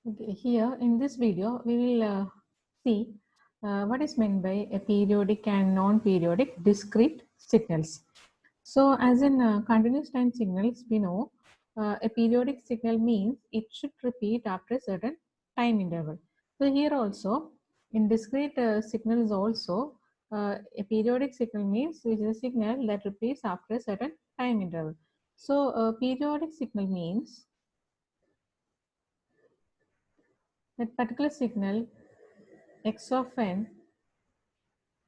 Okay, here in this video, we will see what is meant by a periodic and non-periodic discrete signals. So, as in continuous time signals, we know a periodic signal means it should repeat after a certain time interval. So, here also in discrete signals also a periodic signal means which is a signal that repeats after a certain time interval. So, periodic signal means that particular signal x of n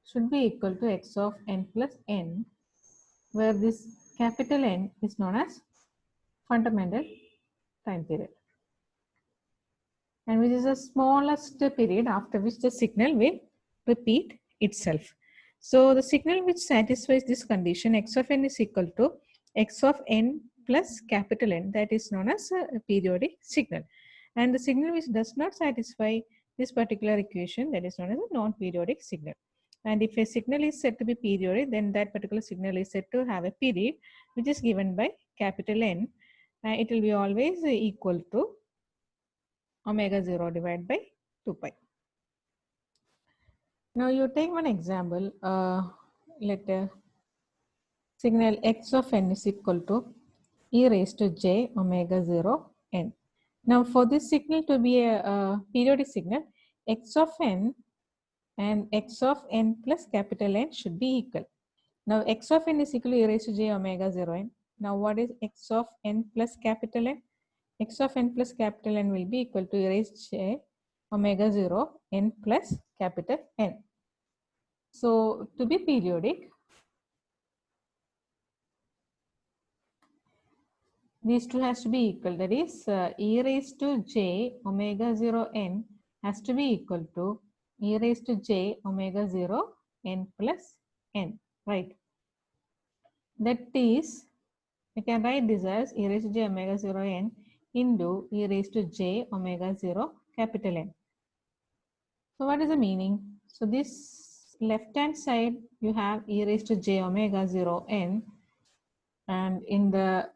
should be equal to x of n plus n, where this capital N is known as fundamental time period, and which is the smallest period after which the signal will repeat itself. So the signal which satisfies this condition x of n is equal to x of n plus capital N, that is known as a periodic signal. And the signal which does not satisfy this particular equation, that is known as a non-periodic signal. And if a signal is said to be periodic, then that particular signal is said to have a period which is given by capital N. It will be always equal to omega 0 divided by 2 pi. Now you take one example. Let signal x of n is equal to e raised to j omega 0 n. Now for this signal to be a periodic signal, x of n and x of n plus capital N should be equal. Now x of n is equal to e raised to j omega 0 n. Now what is x of n plus capital N? X of n plus capital N will be equal to e raised to j omega 0 n plus capital N. So to be periodic, these two has to be equal. That is e raised to j omega 0 n has to be equal to e raised to j omega 0 n plus n, right? That is, we can write this as e raised to j omega 0 n into e raised to j omega 0 capital N. So what is the meaning? So this left hand side you have e raised to j omega 0 n, and in the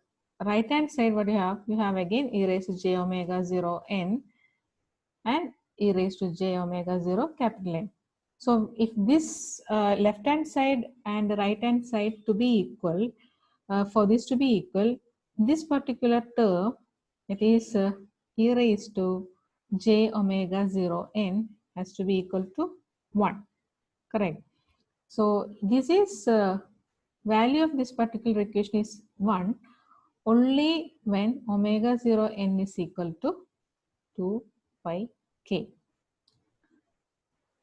right hand side what you have again e raised to j omega 0 n and e raised to j omega 0 capital N. So if this left hand side and the right hand side to be equal, for this to be equal, this particular term, it is e raised to j omega 0 n has to be equal to 1, correct? So this is value of this particular equation is 1 only when omega 0 n is equal to 2 pi k.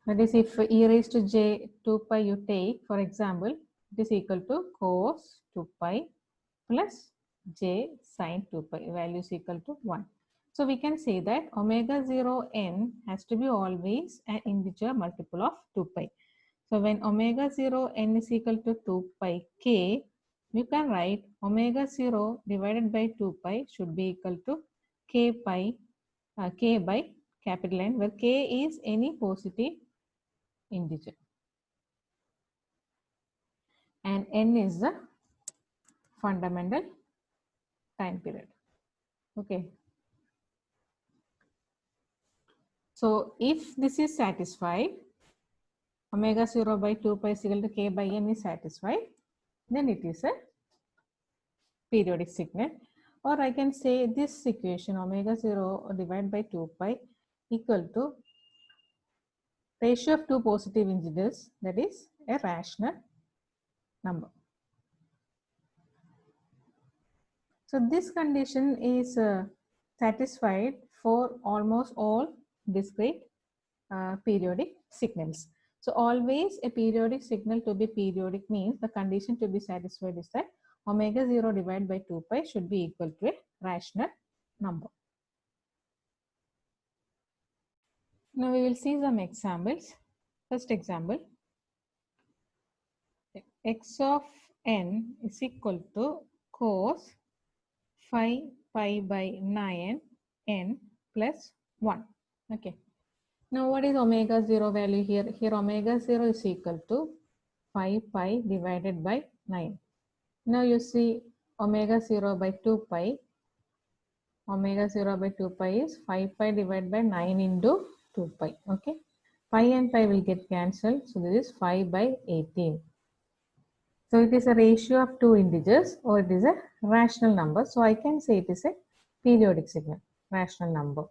That is, if e raised to j 2 pi you take, for example, it is equal to cos 2 pi plus j sin 2 pi, value is equal to 1. So we can say that omega 0 n has to be always an integer multiple of 2 pi. So when omega 0 n is equal to 2 pi k, you can write omega 0 divided by 2 pi should be equal to k by capital N, where k is any positive integer and n is the fundamental time period. Okay. So if this is satisfied, omega 0 by 2 pi is equal to k by n is satisfied, then it is a periodic signal. Or I can say this equation omega 0 divided by 2 pi equal to ratio of two positive integers, that is a rational number. So this condition is satisfied for almost all discrete periodic signals. So always a periodic signal to be periodic means the condition to be satisfied is that omega 0 divided by 2 pi should be equal to a rational number. Now we will see some examples. First example, x of n is equal to cos 5 pi by 9 n plus 1. Okay. Now what is omega 0 value here? Here omega 0 is equal to 5 pi divided by 9. Now you see omega 0 by 2 pi. omega 0 by 2 pi is 5 pi divided by 9 into 2 pi. Okay. Pi and pi will get cancelled. So this is 5 by 18. So it is a ratio of two integers, or it is a rational number. So I can say it is a periodic signal, rational number.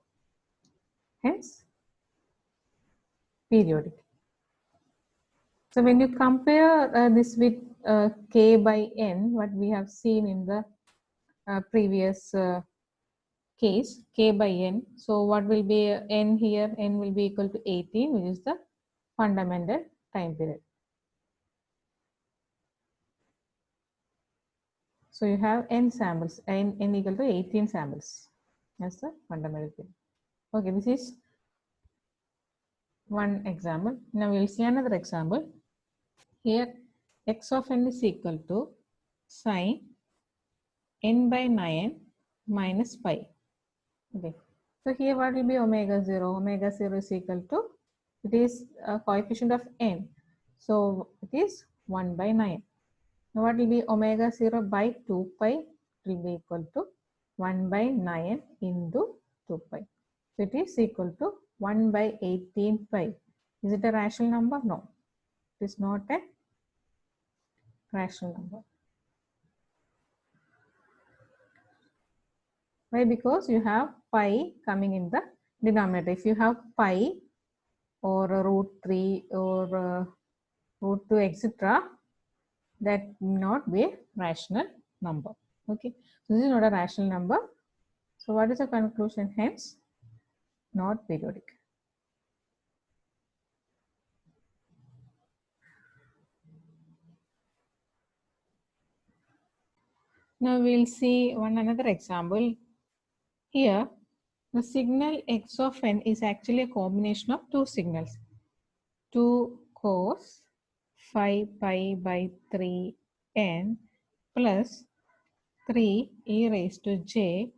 Hence, periodic. So when you compare this with k by n, what we have seen in the previous case, k by n. So what will be n here? N will be equal to 18, which is the fundamental time period. So you have n samples, n equal to 18 samples. That's the fundamental period. Okay, this is one example. Now we'll see another example. Here x of n is equal to sine n by 9 minus pi. Okay. So here what will be omega 0? Omega 0 is equal to, it is a coefficient of n. So it is 1 by 9. Now what will be omega 0 by 2 pi? It will be equal to 1 by 9 into 2 pi. So it is equal to 1 by 18 pi. Is it a rational number? No. It is not a rational number. Why? Because you have pi coming in the denominator. If you have pi or root 3 or root 2, etc., that will not be a rational number. Okay, so this is not a rational number. So what is the conclusion? Hence, not periodic. Now we'll see another example. Here, the signal x of n is actually a combination of two signals. 2 cos 5 pi by 3 n plus 3 e raised to j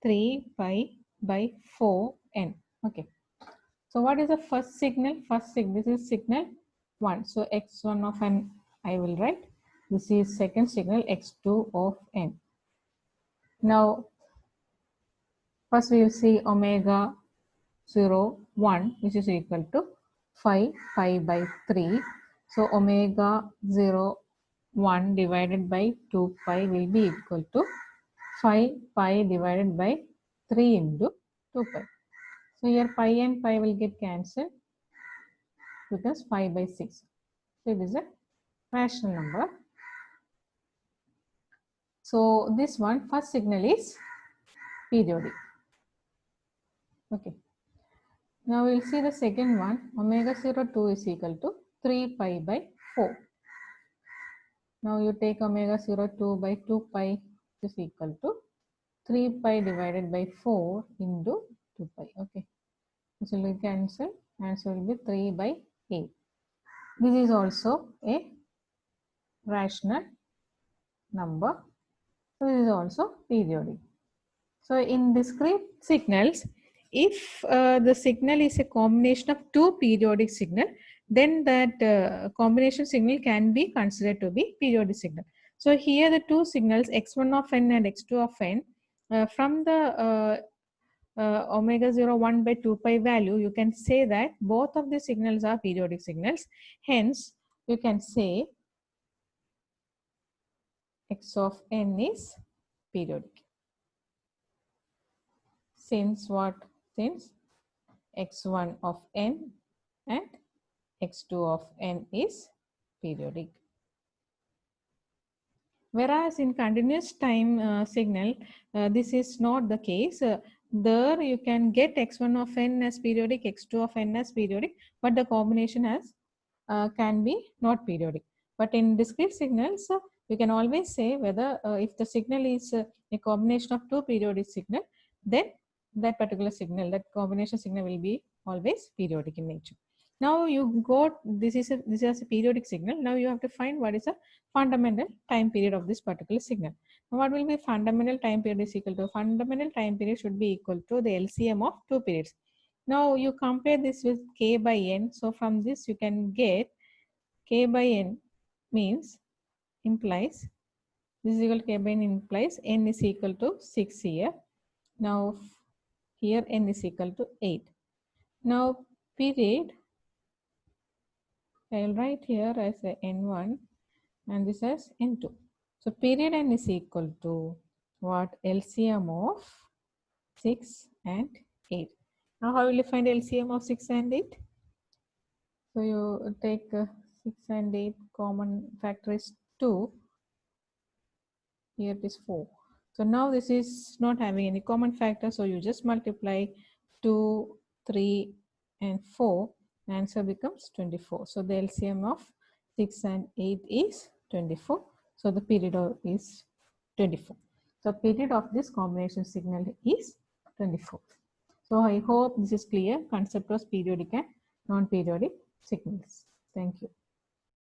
3 pi by 4 n. Okay. So what is the first signal? This is signal 1. So x1 of n I will write. This is second signal x2 of n. Now first we will see omega 0 1, which is equal to 5 pi by 3. So omega 0 1 divided by 2 pi will be equal to 5 pi divided by 3 into 2 pi. So here pi and pi will get cancelled, because 5 by 6. So it is a rational number. So this one, first signal is periodic. Okay. Now we'll see the second one. Omega 0 2 is equal to 3 pi by 4. Now you take omega 0 2 by 2 pi is equal to 3 pi divided by 4 into 2 pi. Okay. This will be cancelled. Answer will be 3 by 8. This is also a rational number. So this is also periodic. So in discrete signals, if the signal is a combination of two periodic signal, then that combination signal can be considered to be periodic signal. So here the two signals x1 of n and x2 of n, from the omega 0 1 by 2 pi value, you can say that both of the signals are periodic signals. Hence, you can say x of n is periodic. Since what? Since x1 of n and x2 of n is periodic. Whereas in continuous time signal, this is not the case. There you can get x1 of n as periodic, x2 of n as periodic, but the combination as can be not periodic. But in discrete signals, you can always say whether if the signal is a combination of two periodic signal, then that particular signal, that combination signal will be always periodic in nature. Now you got this is a periodic signal. Now you have to find what is a fundamental time period of this particular signal. Now what will be fundamental time period is equal to? Fundamental time period should be equal to the LCM of two periods. Now you compare this with k by n. So from this you can get k by n implies this is equal to k by n implies n is equal to 6 here. Now here n is equal to 8. Now period, I will write here as a n1 and this as n2. So period n is equal to what? LCM of 6 and 8. Now how will you find LCM of 6 and 8? So you take 6 and 8, common factor is 2. Here it is 4. So now this is not having any common factor. So you just multiply 2, 3 and 4. The answer becomes 24. So the LCM of 6 and 8 is 24. So the period is 24. So period of this combination signal is 24. So I hope this is clear. Concept of periodic and non-periodic signals. Thank you.